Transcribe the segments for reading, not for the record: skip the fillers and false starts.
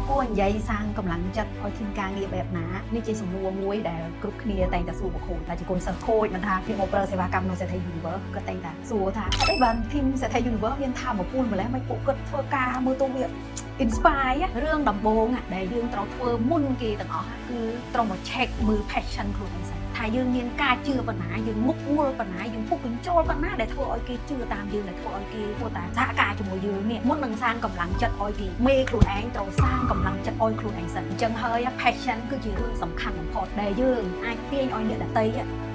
គួរនិយាយសាងកម្លាំងចិត្តឲ្យធីមការងារបែបណានេះជាសំណួរមួយដែលគ្រប់គ្នាតែងតែសួរបុគ្គលតែជាគុណសិស្សខូចមិនថាពីមកប្រើសេវាកម្មនៅសេដ្ឋី Universe គាត់តែងតែសួរថាអីបានធីមសេដ្ឋី Universe មានថាមកពូលម្លេះមិនពួកគាត់ធ្វើការមើលទៅវា inspire រឿងដំបូងដែលយើងត្រូវធ្វើមុនគេទាំងអស់គឺត្រូវមក check មើល passion ខ្លួនឯងសិនថាយើងមានការជឿប៉ុណ្ណាយើងមុខមល់ប៉ុណ្ណាយើងពុកបញ្ចូលប៉ុណ្ណាដែលធ្វើឲ្យគេជឿតាមយើងដែលធ្វើឲ្យគេធ្វើតាមសហការជាមួយយើងនេះមុននឹងសាងកម្លាំងចិត្តឲ្យគេមេខ្លួនឯងត្រូវសាងកម្លាំងចិត្តឲ្យខ្លួនឯងសិនអញ្ចឹងហើយ passion គឺជារឿងសំខាន់បំផុតដែលយើងអាចទាញឲ្យអ្នកដទៃ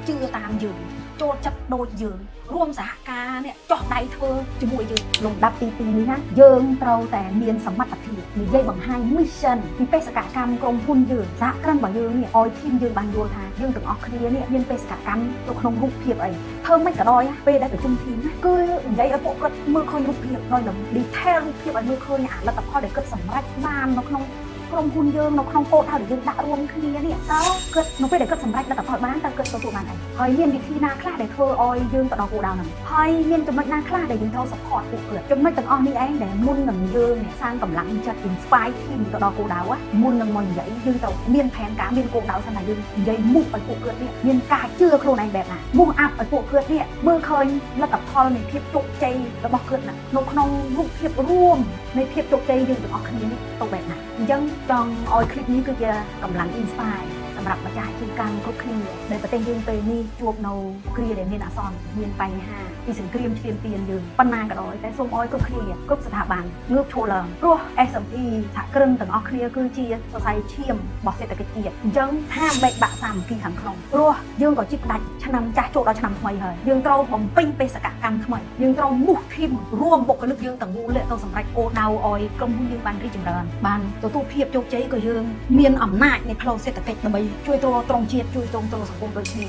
ជឿតាមយើងចូលចិត្តដូចយើងរួមសហការនេះចោះដៃធ្វើជាមួយយើងលំដាប់ទី2នេះណាយើងត្រូវតែមានសមត្ថភាពនិយាយបង្ហាញ mission ពីបេសកកម្មក្រុមហ៊ុនយើងសហគ្រិនរបស់យើងនេះឲ្យធីមយើងបានយល់ថាយើងទាំងអស់គ្នានេះមានបេសកកម្មនៅក្នុងរូបភាពអីធ្វើមិនក៏ដោយពេលដែលប្រជុំធីមណាគឺនិយាយឲ្យពួកគាត់មើលឃើញរូបភាពដោយ detail រូបភាពឲ្យមើលឃើញលទ្ធផលដែលគាត់សម្រេចបាននៅក្នុងក្រុមហ៊ុនយើងនៅក្នុងគោលដៅដែលយើងដាក់រួមគ្នានេះតើគាត់នៅពេលដែលគាត់សម្រេចលទ្ធផលបានតើគាត់ទទួលបានអីហើយមានវិធីណាខ្លះដែលធ្វើឲ្យយើងទៅដល់គោលដៅហ្នឹងហើយមានចំណុចណាខ្លះដែលយើងត្រូវ support ពួកគាត់ចំណុចទាំងអស់នេះឯងដែលមុននឹងយើងសាងកម្លាំងចិត្ត inspire ធីមទៅដល់គោលដៅមុននឹងមកនិយាយយើងត្រូវមានផែនការមានគោលដៅសិនថាយើងនិយាយមុខឲ្យពួកគាត់នេះមានការជឿខ្លួនឯងបែបណាមុខអាប់ឲ្យពួកគាត់នេះមើលឃើញលទ្ធផលនៃភាពជោគជ័យរបស់គាត់នៅក្នុងរូបភាពរួមនៃភាពជោគជ័យយើងទាំងអស់គ្នានេះទៅបែបណាអញ្ចឹងចង់ឲ្យคลิปนี้គឺជាកម្លាំង inspire សម្រាប់ម្ចាស់អាជីវកម្មគ្រប់គ្នាដែលប្រទេសយើងពេលនេះជួបនៅគ្រាដែលមានអាសន្នមានបញ្ហាពីសង្គ្រាមឈ្លានពានយើងប៉ុណ្ណាក៏ដោយតែសូមឲ្យគ្រប់គ្នាគ្រប់ស្ថាប័នងើបឈរឡើងព្រោះ SME សហគ្រិនទាំងអស់គ្នាគឺជាសរសៃឈាមរបស់សេដ្ឋកិច្ចជាតិអញ្ចឹងហាមបែកបាក់សាមគ្គីខាងក្នុងព្រោះយើងក៏ជិះផ្ដាច់ឆ្នាំចាស់ចូលដល់ឆ្នាំថ្មីហើយយើងត្រូវបំពេញបេសកកម្មថ្មីយើងត្រូវមូសធីមរួមបុគ្គលិកយើងទាំងមូលទៅសម្រេចគោលដៅឲ្យក្រុមហ៊ុនយើងបានរីកចម្រើនបានទទួលភាពជោគជ័យក៏យើងមានអំណាចនៃផ្លូវសេដ្ឋកិច្ចដើម្បីជួយទ្រទ្រង់ជាតិជួយទ្រទ្រង់សង្គមដូចគ្នា